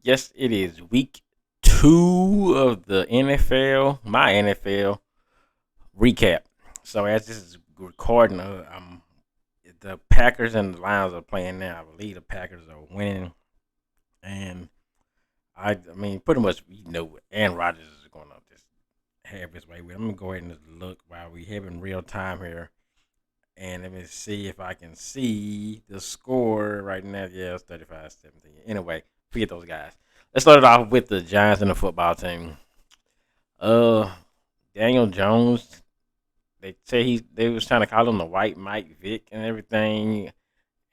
Yes, it is week 2 of the NFL, my NFL recap. So as this is recording, the Packers and the Lions are playing now. I believe the Packers are winning, and I mean, pretty much Aaron Rodgers is going to just have his way with. I'm gonna go ahead and just look while we have in real time here, and let me see if I can see the score right now. Yeah, it's 35-17. Anyway, forget those guys. Let's start it off with the Giants and the football team. Uh, Daniel Jones. They say they was trying to call him the White Mike Vick and everything,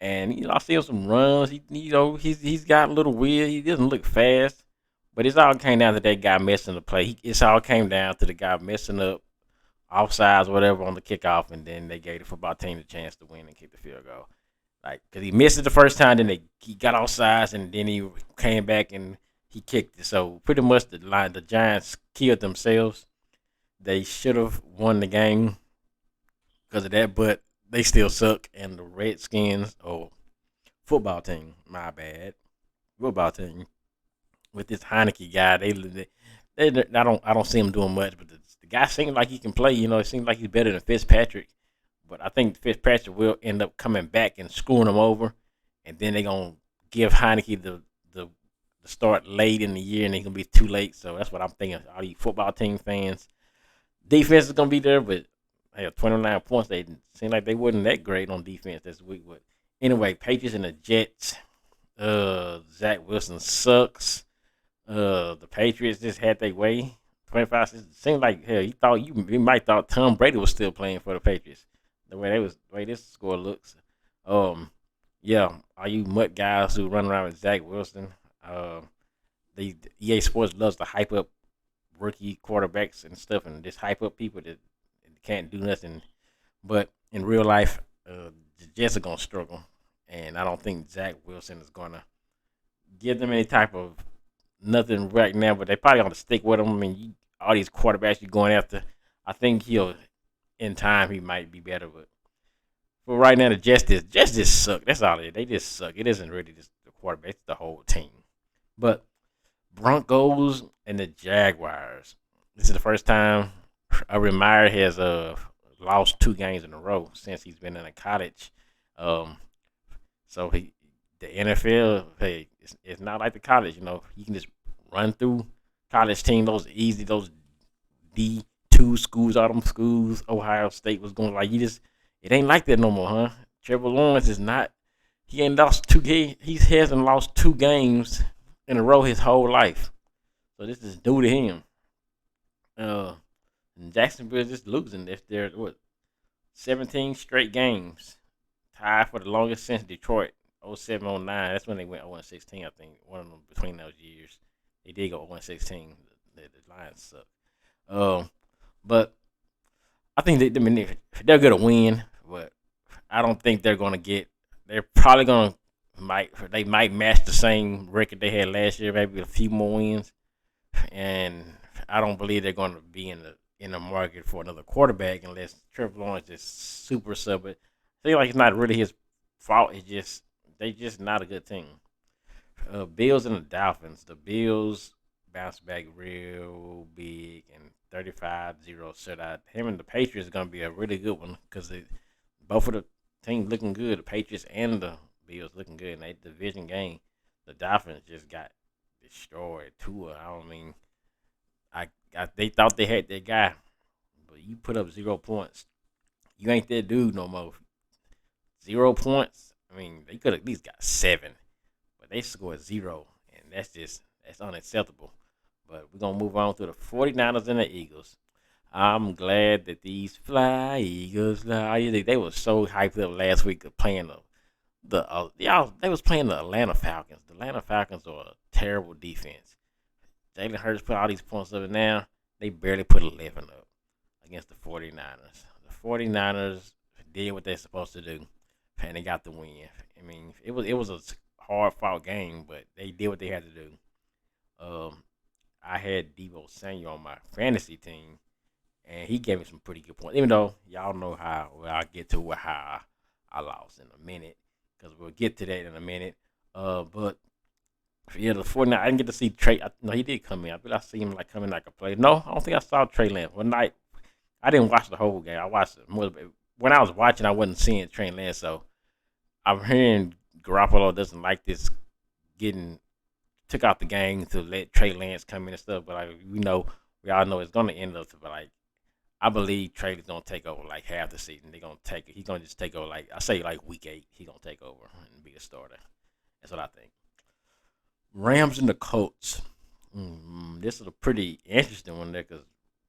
and I see him some runs. He's got a little weird. He doesn't look fast, but it's all came down to that guy messing the play. It's all came down to the guy messing up offsides, whatever, on the kickoff, and then they gave the football team the chance to win and kick the field goal. Like, cause he missed it the first time, then he got offsides, and then he came back and he kicked it. So pretty much the Giants killed themselves. They should have won the game because of that, but they still suck. And the Redskins, football team, my bad, football team with this Heineke guy, I don't see him doing much, but the guy seems like he can play. It seems like he's better than Fitzpatrick. But I think Fitzpatrick will end up coming back and screwing him over, and then they're gonna give Heineke the start late in the year, and it's gonna be too late. So that's what I'm thinking. All these football team fans, defense is gonna be there, but they have 29 points. They seem like they wasn't that great on defense this week. But anyway, Patriots and the Jets. Zach Wilson sucks. The Patriots just had their way. 25. It seemed like hell. You might thought Tom Brady was still playing for the Patriots. The way this score looks. Um, yeah, all you mutt guys who run around with Zach Wilson. The EA Sports loves to hype up rookie quarterbacks and stuff, and just hype up people that can't do nothing. But in real life, the Jets are gonna struggle, and I don't think Zach Wilson is gonna give them any type of nothing right now. But they probably gonna stick with him. I mean, all these quarterbacks you're going after, I think he'll in time he might be better. But right now, the Jets just suck. That's all it is. They just suck. It isn't really just the quarterback; it's the whole team. But Broncos and the Jaguars. This is the first time Urban Meyer has lost 2 games in a row since he's been in college. Um, so the NFL, hey, it's not like the college. You can just run through college team. Those D2 schools, all them schools. Ohio State was going like you just. It ain't like that no more, huh? Trevor Lawrence is not. He ain't lost 2 games. He hasn't lost 2 games in a row his whole life. So this is due to him. Uh, and Jacksonville just losing. If they're 17 straight games, tied for the longest since Detroit 07-09. That's when they went 0-16. I think one of them between those years. They did go 0-16. The Lions suck. But I think they're gonna win, but I don't think they're gonna get. They're probably gonna they might match the same record they had last year, maybe a few more wins. And I don't believe they're gonna be in the market for another quarterback unless Trevor Lawrence is super sub it. I feel like it's not really his fault. It's just they just not a good team. Bills and the Dolphins. The Bills bounced back real big and 35-0 shutout. Him and the Patriots is gonna be a really good one because both of the teams looking good. The Patriots and the Bills looking good in that division game. The Dolphins just got destroyed. Tua, I don't mean, they thought they had that guy, but you put up 0 points. You ain't that dude no more. 0 points. I mean, they could have at least got 7, but they scored 0, and that's unacceptable. But we're gonna move on to the 49ers and the Eagles. I'm glad that these fly Eagles fly. They were so hyped up last week of playing they was playing the Atlanta Falcons. The Atlanta Falcons are a terrible defense. Jalen Hurts put all these points up, and now they barely put 11 up against the 49ers. The 49ers did what they're supposed to do, and they got the win. I mean, it was a hard fought game, but they did what they had to do. Um, I had Debo Samuel on my fantasy team, and he gave me some pretty good points. Even though y'all know how, well, I'll get to how I lost in a minute because we'll get to that in a minute. But Yeah, the 49. I didn't get to see Trey. No, he did come in. I bet I see him like coming like a play. No, I don't think I saw Trey Lance. One night, I didn't watch the whole game. I watched it more. When I was watching, I wasn't seeing Trey Lance. So I'm hearing Garoppolo doesn't like this getting took out the game to let Trey Lance come in and stuff. But like we all know it's gonna end up. But like I believe Trey is gonna take over like half the season. They're gonna take it. He's gonna just take over like I say like week 8. He's gonna take over and be the starter. That's what I think. Rams and the Colts. This is a pretty interesting one there because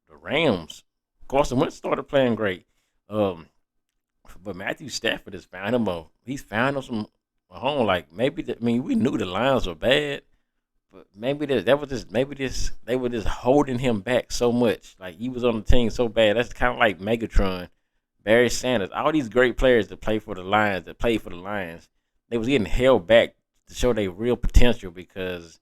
the Rams, Carson Wentz started playing great. Um, but Matthew Stafford has found him he's found him some a home. Like maybe I mean we knew the Lions were bad, but maybe that was just maybe this they were just holding him back so much. Like he was on the team so bad. That's kind of like Megatron, Barry Sanders, all these great players that play for the Lions, that play for the Lions. They was getting held back to show their real potential because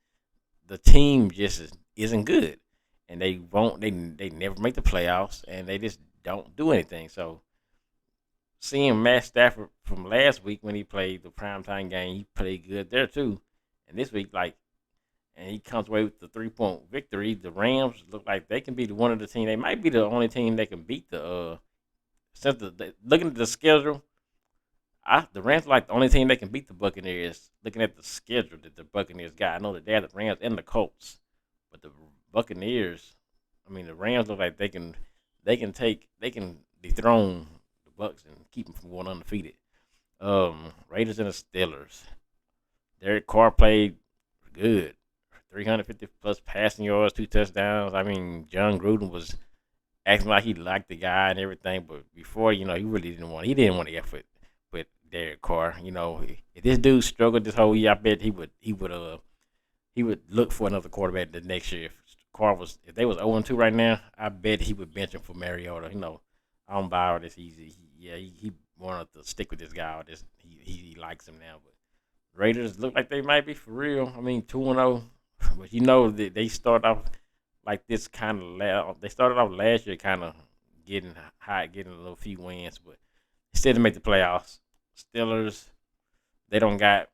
the team just isn't good, and they won't. They never make the playoffs, and they just don't do anything. So seeing Matt Stafford from last week when he played the primetime game, he played good there too. And this week, like, and he comes away with the 3-point victory. The Rams look like they can be one of the team. They might be the only team that can beat the. Since looking at the schedule, the Rams are like the only team that can beat the Buccaneers. Looking at the schedule that the Buccaneers got, I know that they have the Rams and the Colts, but the Buccaneers, I mean the Rams look like they can dethrone the Bucks and keep them from going undefeated. Raiders and the Steelers. Derek Carr played good, 350 plus passing yards, 2 touchdowns. I mean John Gruden was acting like he liked the guy and everything, but before he really didn't want the effort with Derek Carr. If this dude struggled this whole year, I bet he would look for another quarterback the next year. If they was 0-2 right now, I bet he would bench him for Mariota. I don't buy all this easy. He wanted to stick with this guy. Or this he likes him now, but Raiders look like they might be for real. I mean 2-0, but they start off like this kind of. They started off last year kind of getting hot, getting a little few wins, but still to make the playoffs. Steelers, they don't got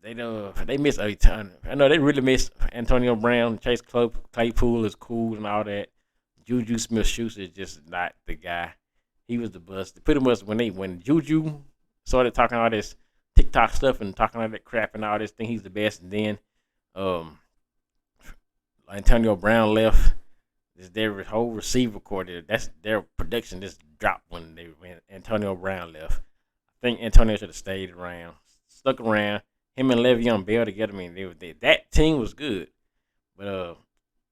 they miss a ton. I know they really miss Antonio Brown. Chase Claypool is cool and all that. Juju Smith-Schuster is just not the guy. He was the bust. Pretty much when Juju started talking all this TikTok stuff and talking all that crap and all this thing, he's the best. And then um, Antonio Brown left. Their whole receiver core. That's their production just dropped when Antonio Brown left. I think Antonio should have stayed around, stuck around. Him and Le'Veon Bell together. I mean, that team was good, but the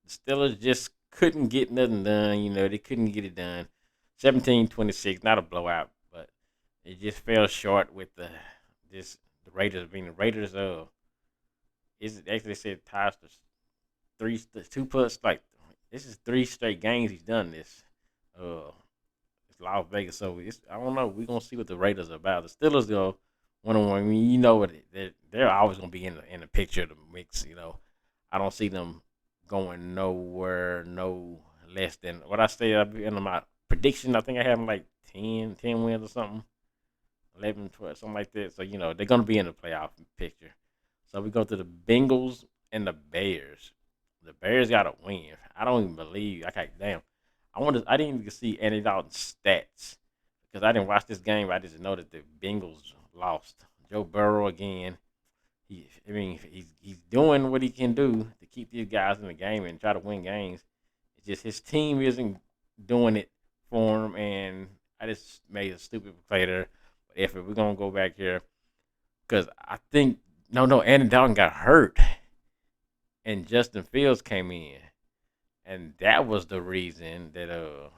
Steelers just couldn't get nothing done. They couldn't get it done. 17-26, not a blowout, but it just fell short with the Raiders being the Raiders. Is actually said ties to three, 2 plus like this is 3 straight games he's done this. Uh, it's Las Vegas, so I don't know. We're gonna see what the Raiders are about. The Steelers though, 1-1. I mean, what they're always gonna be in the picture of the mix. I don't see them going nowhere no less than what I say in my prediction. I think I have them like 10 wins or something, 11, 12, something like that. So they're gonna be in the playoff picture. So we go to the Bengals and the Bears. The Bears got to win. I don't even believe. Okay, damn. I didn't even see Andy Dalton's stats because I didn't watch this game. I just know that the Bengals lost. Joe Burrow again. He's doing what he can do to keep these guys in the game and try to win games. It's just his team isn't doing it for him, and I just made a stupid play there. But if we're gonna go back here, because I think no, Andy Dalton got hurt and Justin Fields came in, and that was the reason that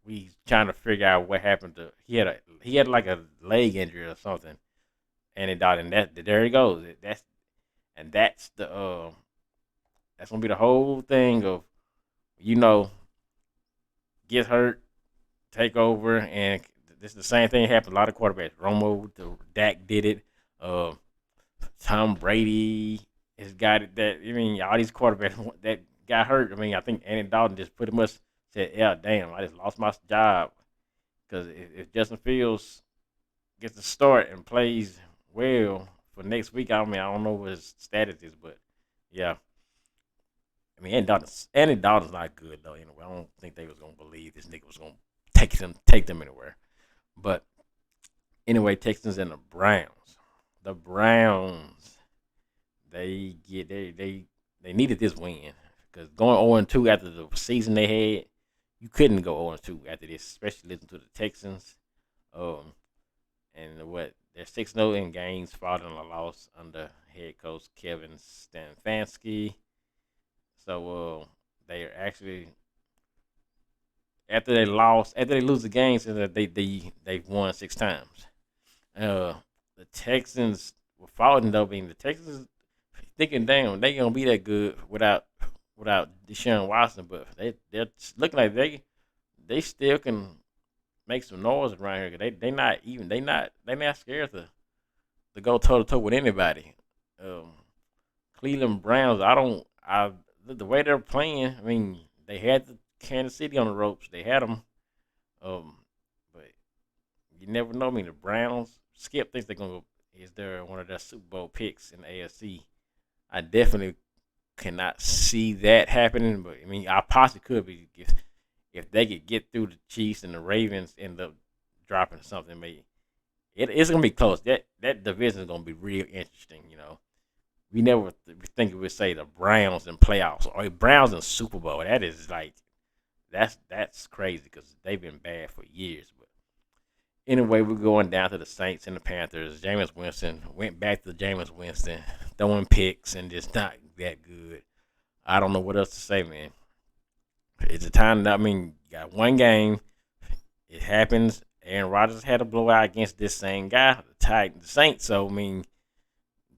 we trying to figure out what happened to he had like a leg injury or something, and it died, and there he goes. That's that's gonna be the whole thing of you know get hurt, take over, and this is the same thing happened. A lot of quarterbacks, Dak did it. Uh, Tom Brady has got it. That I mean, all these quarterbacks that got hurt. I mean, I think Andy Dalton just pretty much said, "Yeah, damn, I just lost my job." Because if Justin Fields gets a start and plays well for next week. I mean, I don't know what his status is, but yeah. I mean, Andy Dalton's not good though. Anyway, I don't think they was gonna believe this nigga was gonna take them anywhere. But anyway, Texans and the Browns. The Browns, they needed this win because going 0-2 after the season they had, you couldn't go 0-2 after this, especially listening to the Texans. Um, and what they're 6-0 in games following a loss under head coach Kevin Stefanski. So they are actually after they lose the games, so that they've won 6 times. Uh, the Texans were falling though. Being the Texans thinking, damn, they gonna be that good without Deshaun Watson, but they're looking like they still can make some noise around here. They not scared to go toe to toe with anybody. Um, Cleveland Browns. I don't. I the way they're playing. I mean, they had the Kansas City on the ropes. They had them. Um, but you never know. I mean, the Browns. Skip thinks they're gonna. Is there one of their Super Bowl picks in the AFC? I definitely cannot see that happening. But I mean, I possibly could be if they could get through the Chiefs and the Ravens end up dropping something. Maybe it's gonna be close. That division is gonna be real interesting. We never think we would say the Browns in playoffs or Browns in Super Bowl. That is like that's crazy because they've been bad for years. But anyway, we're going down to the Saints and the Panthers. Jameis Winston went back to Jameis Winston throwing picks and just not that good. I don't know what else to say, man. It's a time that, I mean, you got one game. It happens. Aaron Rodgers had a blowout against this same guy, the Saints. So I mean,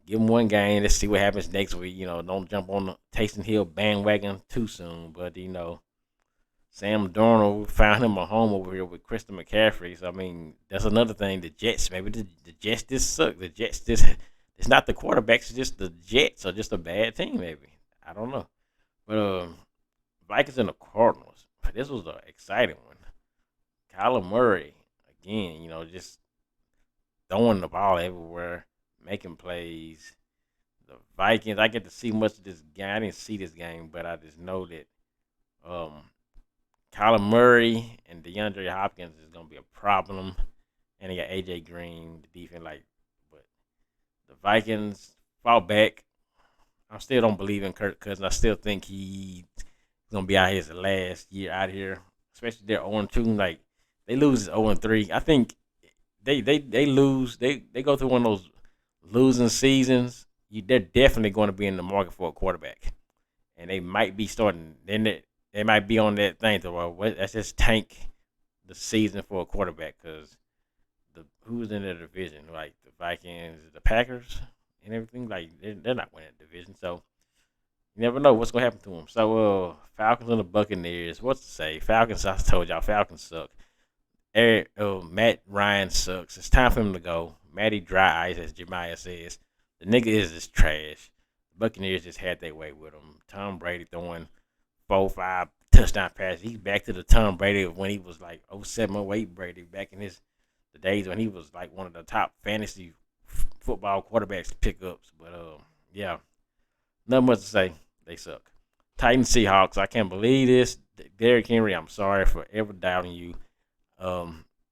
give him one game. Let's see what happens next week. Don't jump on the Taysom Hill bandwagon too soon. But Sam Darnold found him a home over here with Christian McCaffrey. So I mean, that's another thing. The Jets, maybe the Jets just suck. The Jets just it's not the quarterbacks, it's just the Jets are just a bad team. Maybe I don't know. But Vikings and the Cardinals. This was an exciting one. Kyler Murray again. Just throwing the ball everywhere, making plays. The Vikings. I get to see much of this game. I didn't see this game, but I just know that um, Kyler Murray and DeAndre Hopkins is gonna be a problem, and they got AJ Green, the defense. But the Vikings fall back. I still don't believe in Kirk Cousins. I still think he's gonna be out his last year out here, especially they're 0-2. Like they lose 0-3. I think they lose. They go through one of those losing seasons. They're definitely going to be in the market for a quarterback, and they might be starting. Then they might be on that thing to let's just tank the season for a quarterback because who's in the division like the Vikings, the Packers, and everything like they're not winning the division, so you never know what's gonna happen to them. So Falcons and the Buccaneers. What to say? Falcons. I told y'all Falcons suck. Matt Ryan sucks. It's time for him to go. Matty Dry Ice, as Jemiah says. The nigga is just trash. The Buccaneers just had their way with him. Tom Brady throwing 4-5 touchdown passes. He's back to the Tom Brady of when he was like 07, 08 Brady, back in the days when he was like one of the top fantasy football quarterbacks pickups. But yeah, nothing much to say. They suck. Titans Seahawks. I can't believe this. Derrick Henry, I'm sorry for ever doubting you.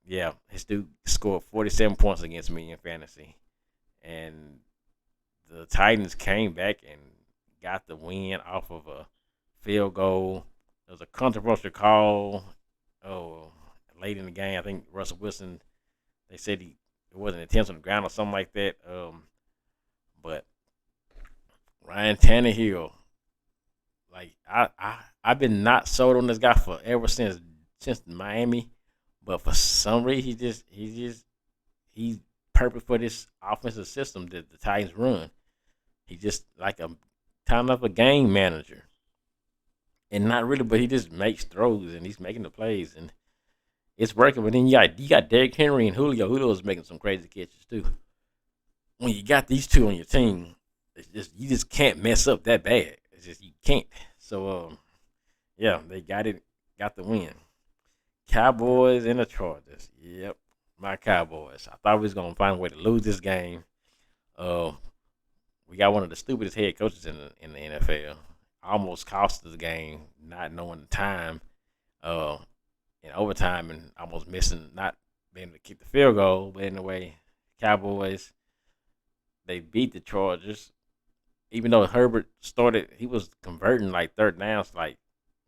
Yeah, his dude scored 47 points against me in fantasy, and the Titans came back and got the win off of a field goal. There was a controversial call. Oh, late in the game, I think Russell Wilson. They said it wasn't intentional on the ground or something like that. But Ryan Tannehill, like I've been not sold on this guy for ever since Miami. But for some reason, he's perfect for this offensive system that the Titans run. He's just like a kind of a game manager, and not really, but he just makes throws and he's making the plays and it's working. But then you got Derrick Henry and Julio. Julio's making some crazy catches too. When you got these two on your team, you just can't mess up that bad. It's just you can't. So yeah, they got the win. Cowboys and the Chargers. Yep, my Cowboys. I thought we was gonna find a way to lose this game. Uh, we got one of the stupidest head coaches in the NFL. Almost cost us the game, not knowing the time, uh, in overtime, and almost missing, not being able to kick the field goal. But anyway, Cowboys, they beat the Chargers. Even though Herbert started, he was converting like third downs, like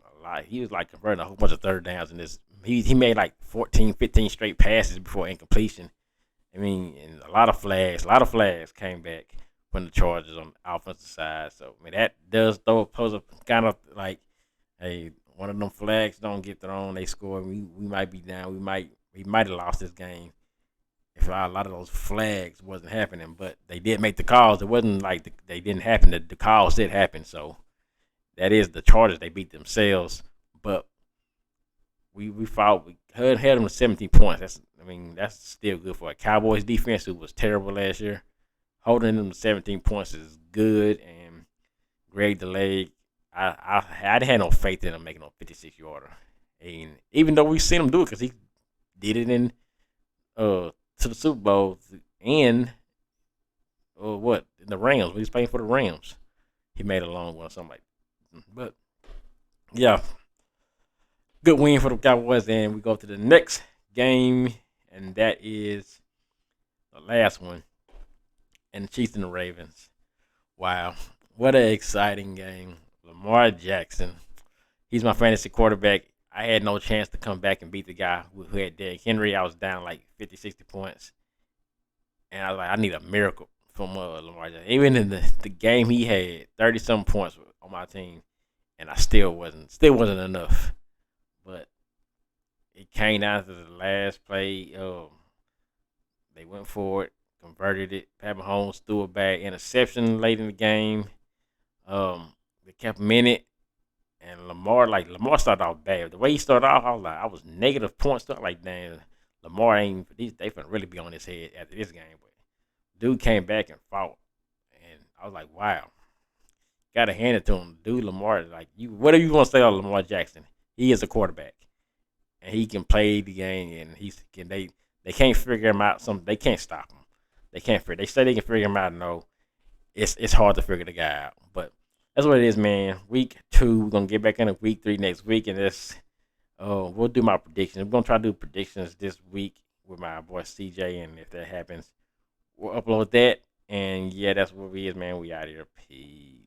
a lot. He was like converting a whole bunch of third downs in this. He made like 14, 15 straight passes before incompletion. I mean, and a lot of flags came back from the Chargers on the offensive side. So I mean that does throw pose a kind of like, hey, one of them flags don't get thrown, they score. We might be down. We might have lost this game if a lot of those flags wasn't happening. But they did make the calls. It wasn't like they didn't happen. The calls did happen. So that is the Chargers. They beat themselves, but we fought. We had them to 17 points. That's still good for a Cowboys defense who was terrible last year. Holding them to 17 points is good. And Greg DeLay, I had no faith in him making a 56-yarder. And even though we seen him do it, because he did it in to the Super Bowl and what in the Rams. We was playing for the Rams. He made a long one, or something like that. But yeah, good win for the Cowboys. And we go to the next game, and that is the last one. And the Chiefs and the Ravens. Wow, what an exciting game! Lamar Jackson. He's my fantasy quarterback. I had no chance to come back and beat the guy who had Derrick Henry. I was down like 50, 60 points. And I was like, I need a miracle from Lamar Jackson. Even in the game, he had 30-some points on my team. And I still wasn't enough. But it came down to the last play. They went for it, converted it. Pat Mahomes threw a bad interception late in the game. They kept him in it, and Lamar started off bad. The way he started off, I was negative points. So I was like, damn, Lamar ain't they finna really be on his head after this game. But dude came back and fought, and I was like, wow, gotta hand it to him. Dude, Lamar, like whatever you want to say on Lamar Jackson, he is a quarterback, and he can play the game, and they can't figure him out. They can't stop him. They can't figure. They say they can figure him out. No, it's hard to figure the guy out. But that's what it is, man. Week 2, we're gonna get back into week 3 next week, and we'll do my predictions. We're gonna try to do predictions this week with my boy CJ, and if that happens, we'll upload that. And yeah, that's what we is, man. We out here. Peace.